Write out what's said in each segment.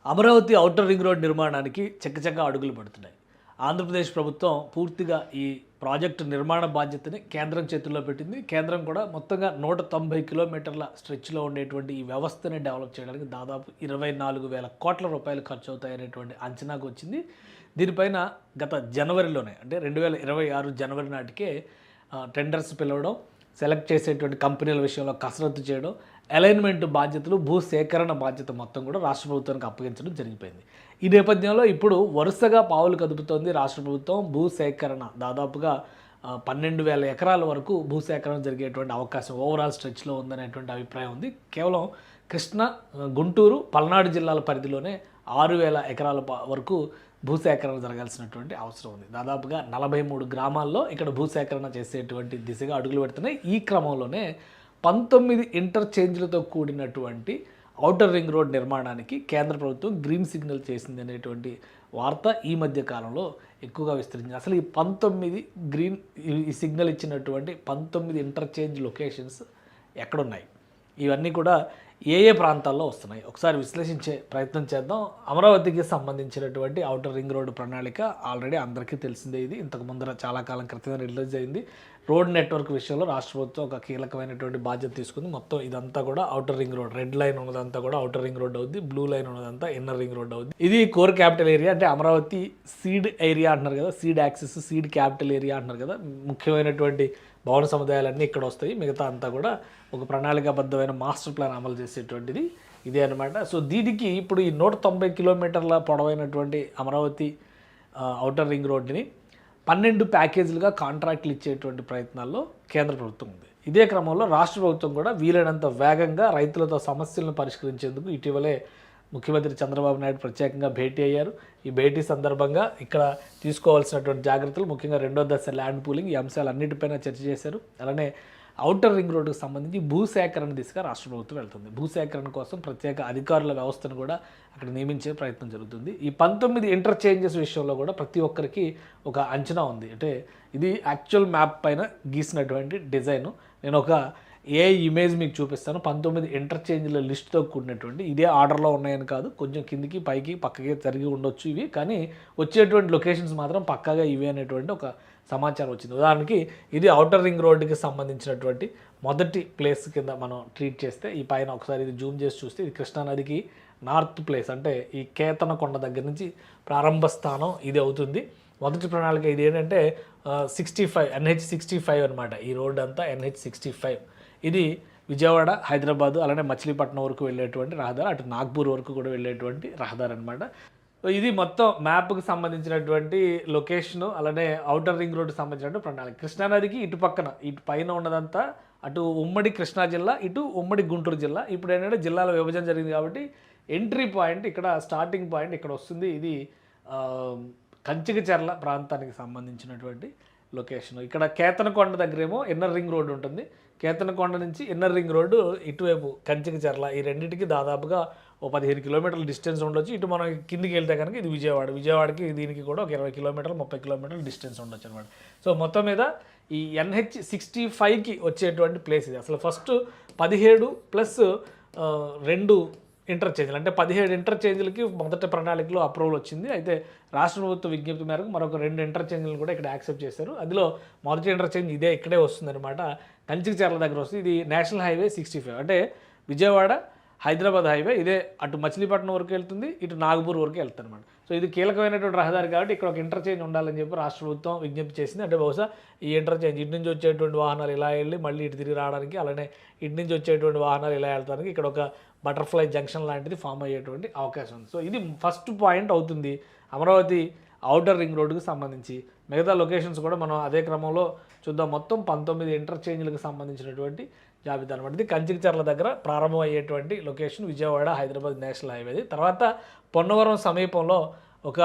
Amaravati outer ring road నిర్మాణానికి చకచక అడుగులు పడుతున్నాయి. ఆంధ్రప్రదేశ్ ప్రభుత్వం పూర్తిగా ఈ ప్రాజెక్టు నిర్మాణ బాధ్యతని కేంద్రం చేతుల్లో పెట్టింది. కేంద్రం కూడా మొత్తంగా 190 కిలోమీటర్ల స్ట్రెచ్లో ఉండేటువంటి ఈ వ్యవస్థని డెవలప్ చేయడానికి దాదాపు 24,000 కోట్ల రూపాయలు ఖర్చు అవుతాయనేటువంటి అంచనాకు వచ్చింది. దీనిపైన గత జనవరిలోనే అంటే 2026 జనవరి నాటికే టెండర్స్ పిలవడం, సెలెక్ట్ చేసేటువంటి కంపెనీల విషయంలో కసరత్తు చేయడం, అలైన్మెంట్ బాధ్యతలు, భూ సేకరణ బాధ్యత మొత్తం కూడా రాష్ట్ర ప్రభుత్వానికి అప్పగించడం జరిగిపోయింది. ఈ నేపథ్యంలో ఇప్పుడు వరుసగా పావులు కదుపుతోంది రాష్ట్ర ప్రభుత్వం. భూ సేకరణ దాదాపుగా 12,000 ఎకరాల వరకు భూసేకరణ జరిగేటువంటి అవకాశం ఓవరాల్ స్ట్రెచ్లో ఉందనేటువంటి అభిప్రాయం ఉంది. కేవలం కృష్ణా, గుంటూరు, పల్నాడు జిల్లాల పరిధిలోనే 6,000 ఎకరాల వరకు భూసేకరణ జరగాల్సినటువంటి అవసరం ఉంది. దాదాపుగా 43 గ్రామాల్లో ఇక్కడ భూసేకరణ చేసేటువంటి దిశగా అడుగులు పెడుతున్నాయి. ఈ క్రమంలోనే 19 ఇంటర్చేంజ్లతో కూడినటువంటి ఔటర్ రింగ్ రోడ్ నిర్మాణానికి కేంద్ర ప్రభుత్వం గ్రీన్ సిగ్నల్ చేసింది అనేటువంటి వార్త ఈ మధ్య కాలంలో ఎక్కువగా విస్తరించింది. అసలు ఈ 19 గ్రీన్ ఈ సిగ్నల్ ఇచ్చినటువంటి 19 ఇంటర్చేంజ్ లొకేషన్స్ ఎక్కడున్నాయి, ఇవన్నీ కూడా ఏ ఏ ప్రాంతాల్లో వస్తున్నాయి ఒకసారి విశ్లేషించే ప్రయత్నం చేద్దాం. అమరావతికి సంబంధించినటువంటి ఔటర్ రింగ్ రోడ్డు ప్రణాళిక ఆల్రెడీ అందరికీ తెలిసిందే. ఇది ఇంతకు ముందర చాలా కాలం క్రితమే రిలీజ్ అయింది. రోడ్ నెట్వర్క్ విషయంలో రాష్ట్ర ప్రభుత్వం ఒక కీలకమైనటువంటి బాధ్యత తీసుకుంది. మొత్తం ఇదంతా కూడా outer ring road, red line ఉన్నదంతా కూడా ఔటర్ రింగ్ రోడ్ అవుద్ది, బ్లూ లైన్ ఉన్నదంతా ఇన్నర్ రింగ్ రోడ్ అవుద్ది. ఇది కోర్ క్యాపిటల్ ఏరియా, అంటే అమరావతి సీడ్ ఏరియా అంటున్నారు కదా, seed access, seed capital area అంటున్నారు కదా. ముఖ్యమైనటువంటి భవన సముదాయాలన్నీ ఇక్కడ వస్తాయి. మిగతా అంతా కూడా ఒక ప్రణాళికాబద్ధమైన మాస్టర్ ప్లాన్ అమలు చేసేటువంటిది ఇదే అనమాట. సో దీనికి ఇప్పుడు ఈ 190 కిలోమీటర్ల పొడవైనటువంటి అమరావతి ఔటర్ రింగ్ రోడ్ని 12 ప్యాకేజీలుగా కాంట్రాక్టులు ఇచ్చేటువంటి ప్రయత్నాల్లో కేంద్ర ప్రభుత్వం ఉంది. ఇదే క్రమంలో రాష్ట్ర ప్రభుత్వం కూడా వీలైనంత వేగంగా రైతులతో సమస్యలను పరిష్కరించేందుకు ఇటీవలే ముఖ్యమంత్రి చంద్రబాబు నాయుడు ప్రత్యేకంగా భేటీ అయ్యారు. ఈ భేటీ సందర్భంగా ఇక్కడ తీసుకోవాల్సినటువంటి జాగ్రత్తలు, ముఖ్యంగా రెండో దశ ల్యాండ్ పూలింగ్, ఈ అంశాలన్నిటిపైన చర్చ చేశారు. అలానే ఔటర్ రింగ్ రోడ్డుకు సంబంధించి భూసేకరణ దిశగా రాష్ట్ర ప్రభుత్వం వెళ్తుంది. భూసేకరణ కోసం ప్రత్యేక అధికారుల వ్యవస్థను కూడా అక్కడ నియమించే ప్రయత్నం జరుగుతుంది. ఈ 19 ఇంటర్చేంజెస్ విషయంలో కూడా ప్రతి ఒక్కరికి ఒక అంచనా ఉంది. అంటే ఇది యాక్చువల్ మ్యాప్ పైన గీసినటువంటి డిజైను. నేను ఒక ఇమేజ్ మీకు చూపిస్తాను. 19 ఇంటర్చేంజ్ల లిస్టుతో కూడినటువంటి, ఇదే ఆర్డర్లో ఉన్నాయని కాదు, కొంచెం కిందికి పైకి పక్కకి జరిగి ఉండొచ్చు ఇవి, కానీ వచ్చేటువంటి లొకేషన్స్ మాత్రం పక్కాగా ఇవి అనేటువంటి ఒక సమాచారం వచ్చింది. ఉదాహరణకి ఇది ఔటర్ రింగ్ రోడ్డుకి సంబంధించినటువంటి మొదటి ప్లేస్ కింద మనం ట్రీట్ చేస్తే, ఈ పైన ఒకసారి ఇది జూమ్ చేసి చూస్తే ఇది కృష్ణానదికి నార్త్ ప్లేస్, అంటే ఈ కేతనకొండ దగ్గర నుంచి ప్రారంభ స్థానం ఇది అవుతుంది. మొదటి ప్రణాళిక ఇది ఏంటంటే 65 NH65 అనమాట. ఈ రోడ్డు అంతా NH65. ఇది విజయవాడ, హైదరాబాదు, అలానే మచిలీపట్నం వరకు వెళ్ళేటువంటి రహదారి, అటు నాగ్పూర్ వరకు కూడా వెళ్ళేటువంటి రహదారి అనమాట. ఇది మొత్తం మ్యాప్కి సంబంధించినటువంటి లొకేషను, అలానే ఔటర్ రింగ్ రోడ్డుకి సంబంధించినటువంటి ప్రణాళిక. కృష్ణానదికి ఇటు పక్కన, ఇటు పైన ఉన్నదంతా అటు ఉమ్మడి కృష్ణా జిల్లా, ఇటు ఉమ్మడి గుంటూరు జిల్లా. ఇప్పుడు ఏంటంటే జిల్లాల విభజన జరిగింది కాబట్టి ఎంట్రీ పాయింట్ ఇక్కడ, స్టార్టింగ్ పాయింట్ ఇక్కడ వస్తుంది. ఇది కంచికచర్ల ప్రాంతానికి సంబంధించినటువంటి లొకేషన్. ఇక్కడ కేతనకొండ దగ్గరేమో ఇన్నర్ రింగ్ రోడ్డు ఉంటుంది. కేతనకొండ నుంచి ఇన్నర్ రింగ్ రోడ్డు ఇటువైపు కంచికచర్ల, ఈ రెండింటికి దాదాపుగా 15 కిలోమీటర్ల డిస్టెన్స్ ఉండొచ్చు. ఇటు మనం కిందికి వెళ్తే కనుక ఇది విజయవాడకి దీనికి కూడా ఒక 20 కిలోమీటర్లు 30 కిలోమీటర్ల డిస్టెన్స్ ఉండొచ్చు అనమాట. సో మొత్తం మీద ఈ NH65కి వచ్చేటువంటి ప్లేస్ ఇది. అసలు ఫస్ట్ 17 ప్లస్ 2 ఇంటర్చేంజ్లు, అంటే 17 ఇంటర్చేంజ్లకి మొదటి ప్రణాళికలో అప్రూవల్ వచ్చింది. అయితే రాష్ట్ర ప్రభుత్వ విజ్ఞప్తి మేరకు మరొక 2 ఇంటర్చేంజ్లను కూడా ఇక్కడ యాక్సెప్ట్ చేశారు. అందులో మొదటి ఇంటర్చేంజ్ ఇక్కడే వస్తుందన్నమాట, కంచికచర్ల దగ్గర వస్తుంది. ఇది నేషనల్ హైవే 65, అంటే విజయవాడ హైదరాబాద్ హైవే. ఇదే అటు మచిలీపట్నం వరకు వెళ్తుంది, ఇటు నాగపూర్ వరకు వెళ్తుంది అనమాట. సో ఇది కీలకమైనటువంటి రహదారి కాబట్టి ఇక్కడ ఒక ఇంటర్చేంజ్ ఉండాలని చెప్పి రాష్ట్ర ప్రభుత్వం విజ్ఞప్తి చేసింది. అంటే బహుశా ఈ ఇంటర్చేంజ్ ఇటు నుంచి వచ్చేటువంటి వాహనాలు ఇలా వెళ్ళి మళ్ళీ ఇటు తిరిగి రావడానికి, అలానే ఇటు నుంచి వచ్చేటువంటి వాహనాలు ఇలా వెళ్తానికి ఇక్కడ ఒక బటర్ఫ్లై జంక్షన్ లాంటిది ఫామ్ అయ్యేటువంటి అవకాశం ఉంది. సో ఇది ఫస్ట్ పాయింట్ అవుతుంది అమరావతి ఔటర్ రింగ్ రోడ్డుకు సంబంధించి. మిగతా లొకేషన్స్ కూడా మనం అదే క్రమంలో చూద్దాం. మొత్తం 19 ఇంటర్చేంజ్లకు సంబంధించినటువంటి జాబితా అనమాట. ఇది కంచికచర్ల దగ్గర ప్రారంభం అయ్యేటువంటి లొకేషన్, విజయవాడ హైదరాబాద్ నేషనల్ హైవేది. తర్వాత పొన్నవరం సమీపంలో ఒక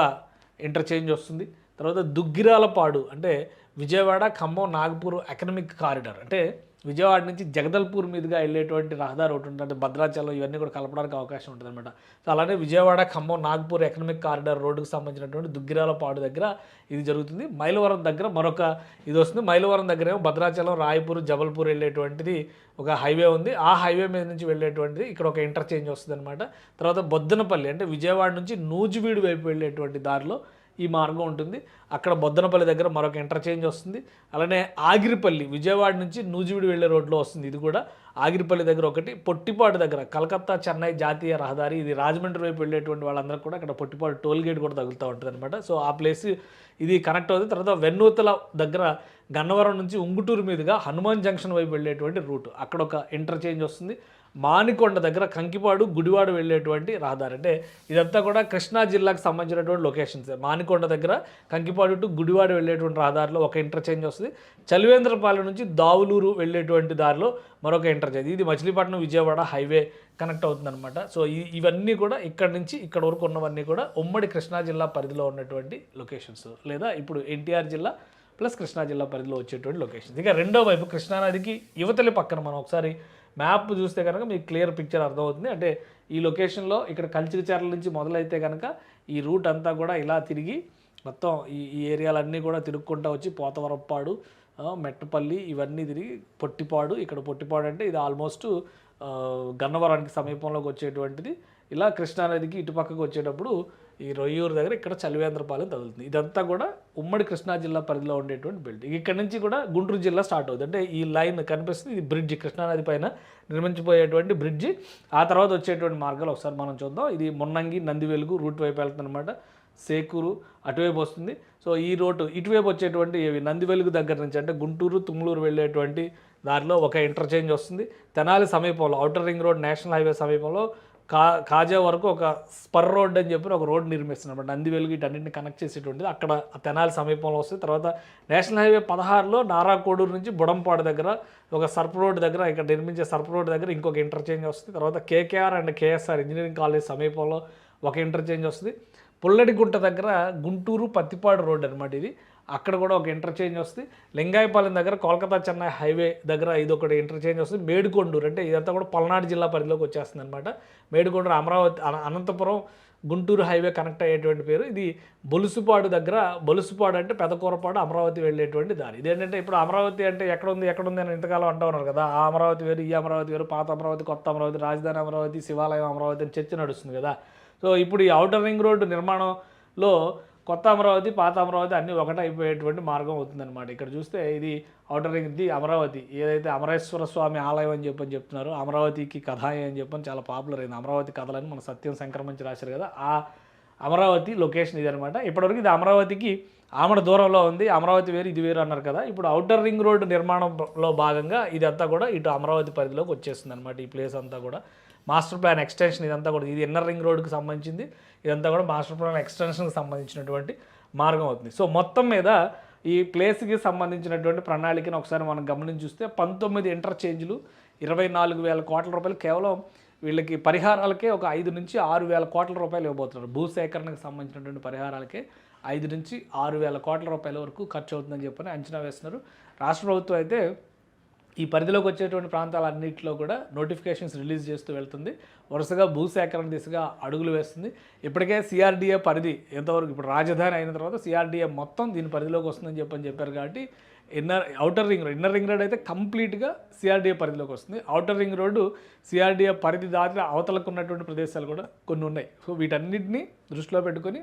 ఇంటర్చేంజ్ వస్తుంది. తర్వాత దుగ్గిరాలపాడు, అంటే విజయవాడ, ఖమ్మం, నాగపూర్ ఎకనామిక్ కారిడార్, అంటే విజయవాడ నుంచి జగదల్పూర్ మీదుగా వెళ్ళేటువంటి రహదారి ఒకటి ఉంటుంది, అంటే భద్రాచలం ఇవన్నీ కూడా కలపడానికి అవకాశం ఉంటుంది అనమాట. సో అలానే విజయవాడ ఖమ్మం నాగ్పూర్ ఎకనామిక్ కారిడార్ రోడ్డుకు సంబంధించినటువంటి దుగ్గిరాలపాడు దగ్గర ఇది జరుగుతుంది. మైలవరం దగ్గర మరొక ఇది వస్తుంది. మైలవరం దగ్గర ఏమో భద్రాచలం, రాయపూర్, జబల్పూర్ వెళ్ళేటువంటిది ఒక హైవే ఉంది. ఆ హైవే మీద నుంచి వెళ్ళేటువంటిది ఇక్కడ ఒక ఇంటర్చేంజ్ వస్తుంది అనమాట. తర్వాత బొద్దనపల్లి అంటే విజయవాడ నుంచి నూజివీడు వైపు వెళ్ళేటువంటి దారిలో ఈ మార్గం ఉంటుంది. అక్కడ బొద్దనపల్లి దగ్గర మరొక ఇంటర్చేంజ్ వస్తుంది. అలానే ఆగిరిపల్లి విజయవాడ నుంచి నూజివీడు వెళ్ళే రోడ్లో వస్తుంది. ఇది కూడా ఆగిరిపల్లి దగ్గర ఒకటి. పొట్టిపాడు దగ్గర కలకత్తా చెన్నై జాతీయ రహదారి, ఇది రాజమండ్రి వైపు వెళ్ళేటువంటి వాళ్ళందరూ కూడా అక్కడ పొట్టిపాడు టోల్ గేట్ కూడా తగులుతూ ఉంటుంది అనమాట. సో ఆ ప్లేస్ ఇది కనెక్ట్ అవుతుంది. తర్వాత వెన్నూతల దగ్గర గన్నవరం నుంచి ఉంగుటూరు మీదుగా హనుమాన్ జంక్షన్ వైపు వెళ్ళేటువంటి రూట్, అక్కడ ఒక ఇంటర్చేంజ్ వస్తుంది. మానికొండ దగ్గర కంకిపాడు గుడివాడ వెళ్ళేటువంటి రహదారి, అంటే ఇదంతా కూడా కృష్ణా జిల్లాకు సంబంధించినటువంటి లొకేషన్స్. మానికొండ దగ్గర కంకిపాడు టు గుడివాడ వెళ్ళేటువంటి రహదారిలో ఒక ఇంటర్చేంజ్ వస్తుంది. చలివేంద్రపాలెం నుంచి దావులూరు వెళ్ళేటువంటి దారిలో మరొక ఇంటర్చేంజ్. ఇది మచిలీపట్నం విజయవాడ హైవే కనెక్ట్ అవుతుందన్నమాట. సో ఇవన్నీ కూడా ఇక్కడ నుంచి ఇక్కడ వరకు ఉన్నవన్నీ కూడా ఉమ్మడి కృష్ణా జిల్లా పరిధిలో ఉన్నటువంటి లొకేషన్స్, లేదా ఇప్పుడు ఎన్టీఆర్ జిల్లా ప్లస్ కృష్ణా జిల్లా పరిధిలో వచ్చేటువంటి లొకేషన్స్. ఇక రెండో వైపు కృష్ణానదికి యువతలి పక్కన మనం ఒకసారి మ్యాప్ చూస్తే కనుక మీకు క్లియర్ పిక్చర్ అర్థమవుతుంది. అంటే ఈ లొకేషన్లో ఇక్కడ కల్చికచర్ల నుంచి మొదలైతే కనుక ఈ రూట్ అంతా కూడా ఇలా తిరిగి మొత్తం ఈ ఏరియాలన్నీ కూడా తిరుక్కుంటూ వచ్చి పోతవరప్పాడు, మెట్టపల్లి ఇవన్నీ తిరిగి పొట్టిపాడు. ఇక్కడ పొట్టిపాడు అంటే ఇది ఆల్మోస్ట్ గన్నవరానికి సమీపంలోకి వచ్చేటువంటిది. ఇలా కృష్ణానదికి ఇటుపక్కకు వచ్చేటప్పుడు ఈ రొయ్యూరు దగ్గర ఇక్కడ చలివేంద్రపాలెం తగులుతుంది. ఇదంతా కూడా ఉమ్మడి కృష్ణా జిల్లా పరిధిలో ఉండేటువంటి బెల్ట్. ఇక్కడ నుంచి కూడా గుంటూరు జిల్లా స్టార్ట్ అవుతుంది. అంటే ఈ లైన్ కనిపిస్తుంది, ఇది బ్రిడ్జ్, కృష్ణానది పైన నిర్మించిపోయేటువంటి బ్రిడ్జి. ఆ తర్వాత వచ్చేటువంటి మార్గాలు ఒకసారి మనం చూద్దాం. ఇది మున్నంగి నందివెలుగు రూట్ వైపు వెళ్తుంది అనమాట. సేకూరు అటువైపు వస్తుంది. సో ఈ రోడ్డు ఇటువైపు వచ్చేటువంటి నందివెలుగు దగ్గర నుంచి అంటే గుంటూరు తుమ్లూరు వెళ్ళేటువంటి దారిలో ఒక ఇంటర్చేంజ్ వస్తుంది. తెనాలి సమీపంలో outer ring road national highway సమీపంలో కాజా వరకు ఒక స్పర్ రోడ్ అని చెప్పి ఒక రోడ్ నిర్మిస్తున్నారు. నందివెలుగు వీటన్నింటిని కనెక్ట్ చేసేటువంటిది అక్కడ తెనాలి సమీపంలో వస్తుంది. తర్వాత నేషనల్ హైవే 16లో నారాకోడూరు నుంచి బుడంపాడు దగ్గర ఒక సర్ప్ రోడ్ దగ్గర, ఇక్కడ నిర్మించే సర్ప్ రోడ్ దగ్గర ఇంకొక ఇంటర్చేంజ్ వస్తుంది. తర్వాత KKR and KSR engineering college సమీపంలో ఒక ఇంటర్చేంజ్ వస్తుంది. పుల్లడిగుంట దగ్గర గుంటూరు పత్తిపాడు రోడ్ అనమాట ఇది, అక్కడ కూడా ఒక ఇంటర్చేంజ్ వస్తుంది. లింగాయపాలెం దగ్గర కోల్కతా చెన్నై హైవే దగ్గర ఇదొకటి ఇంటర్చేంజ్ వస్తుంది. మేడికొండూరు అంటే ఇదంతా కూడా పల్నాడు జిల్లా పరిధిలోకి వచ్చేస్తుంది అనమాట. మేడికొండూరు అమరావతి అనంతపురం గుంటూరు హైవే కనెక్ట్ అయ్యేటువంటి పేరు. ఇది బొలుసుపాడు దగ్గర, బొలుసుపాడు అంటే పెదకూరపాడు అమరావతి వెళ్ళేటువంటి దారి. ఇదేంటంటే ఇప్పుడు అమరావతి అంటే ఎక్కడుంది అని ఇంతకాలం అంటూ ఉన్నారు కదా. ఆ అమరావతి వేరు, ఈ అమరావతి వేరు, పాత అమరావతి, కొత్త అమరావతి, రాజధాని అమరావతి, శివాలయం అమరావతి అని చర్చ నడుస్తుంది కదా. సో ఇప్పుడు ఈ ఔటర్ రింగ్ రోడ్డు నిర్మాణంలో కొత్త అమరావతి, పాత అమరావతి అన్నీ ఒకటే అయిపోయేటువంటి మార్గం అవుతుందన్నమాట. ఇక్కడ చూస్తే ఇది ఔటర్ రింగ్, ఇది అమరావతి, ఏదైతే అమరేశ్వర స్వామి ఆలయం అని చెప్తున్నారు, అమరావతికి కథ అని చెప్పని చాలా పాపులర్ అయింది. అమరావతి కథలని మన సత్యం సంక్రమించి రాశారు కదా, ఆ అమరావతి లొకేషన్ ఇది అనమాట. ఇప్పటివరకు ఇది అమరావతికి ఆమడ దూరంలో ఉంది. అమరావతి వేరు, ఇది వేరు అన్నారు కదా. ఇప్పుడు ఔటర్ రింగ్ రోడ్డు నిర్మాణంలో భాగంగా ఇదంతా కూడా ఇటు అమరావతి పరిధిలోకి వచ్చేస్తుంది అనమాట. ఈ ప్లేస్ అంతా కూడా మాస్టర్ ప్లాన్ ఎక్స్టెన్షన్, ఇదంతా కూడా ఇది ఇన్నర్ రింగ్ రోడ్డుకి సంబంధించింది. ఇదంతా కూడా మాస్టర్ ప్లాన్ ఎక్స్టెన్షన్కి సంబంధించినటువంటి మార్గం అవుతుంది. సో మొత్తం మీద ఈ ప్లేస్కి సంబంధించినటువంటి ప్రణాళికను ఒకసారి మనం గమనించి చూస్తే 19 ఇంటర్చేంజ్లు, 24,000 కోట్ల రూపాయలు కేవలం వీళ్ళకి పరిహారాలకే ఒక 5 నుంచి 6,000 కోట్ల రూపాయలు ఇవ్వబోతున్నారు. భూసేకరణకు సంబంధించినటువంటి పరిహారాలకే 5 నుంచి 6,000 కోట్ల రూపాయల వరకు ఖర్చు అవుతుందని చెప్పని అంచనా వేస్తున్నారు. రాష్ట్ర ప్రభుత్వం అయితే ఈ పరిధిలోకి వచ్చేటువంటి ప్రాంతాలన్నింటిలో కూడా నోటిఫికేషన్స్ రిలీజ్ చేస్తూ వెళ్తుంది. వరుసగా భూసేకరణ దిశగా అడుగులు వేస్తుంది. ఇప్పటికే సిఆర్డీఏ పరిధి ఎంతవరకు, ఇప్పుడు రాజధాని అయిన తర్వాత సిఆర్డీఏ మొత్తం దీని పరిధిలోకి వస్తుందని చెప్పారు. కాబట్టి ఇన్నర్ రింగ్ రోడ్ అయితే కంప్లీట్గా సిఆర్డీఏ పరిధిలోకి వస్తుంది. ఔటర్ రింగ్ రోడ్డు సిఆర్డీఏ పరిధి దాటి అవతలకు ఉన్నటువంటి ప్రదేశాలు కూడా కొన్ని ఉన్నాయి. సో వీటన్నిటిని దృష్టిలో పెట్టుకొని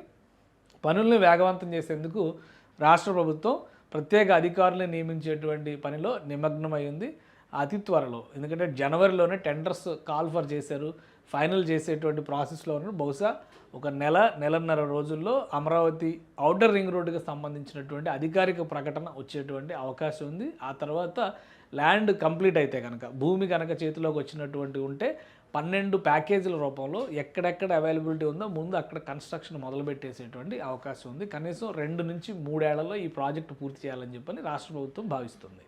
పనులను వేగవంతం చేసేందుకు రాష్ట్ర ప్రభుత్వం ప్రత్యేక అధికారులను నియమించేటువంటి పనిలో నిమగ్నమై ఉంది అతి త్వరలో. ఎందుకంటే జనవరిలోనే టెండర్స్ కాల్ ఫర్ చేశారు, ఫైనల్ చేసేటువంటి ప్రాసెస్లో ఉన్నారు. బహుశా ఒక నెలన్నర రోజుల్లో అమరావతి ఔటర్ రింగ్ రోడ్డుకి సంబంధించినటువంటి అధికారిక ప్రకటన వచ్చేటువంటి అవకాశం ఉంది. ఆ తర్వాత ల్యాండ్ కంప్లీట్ అయితే కనుక, భూమి కనుక చేతిలోకి వచ్చినటువంటి ఉంటే 12 ప్యాకేజీల రూపంలో ఎక్కడెక్కడ అవైలబిలిటీ ఉందో ముందు అక్కడ కన్స్ట్రక్షన్ మొదలుపెట్టేసేటువంటి అవకాశం ఉంది. కనీసం 2 నుంచి 3 ఏళ్లలో ఈ ప్రాజెక్టు పూర్తి చేయాలని చెప్పని రాష్ట్ర ప్రభుత్వం భావిస్తుంది.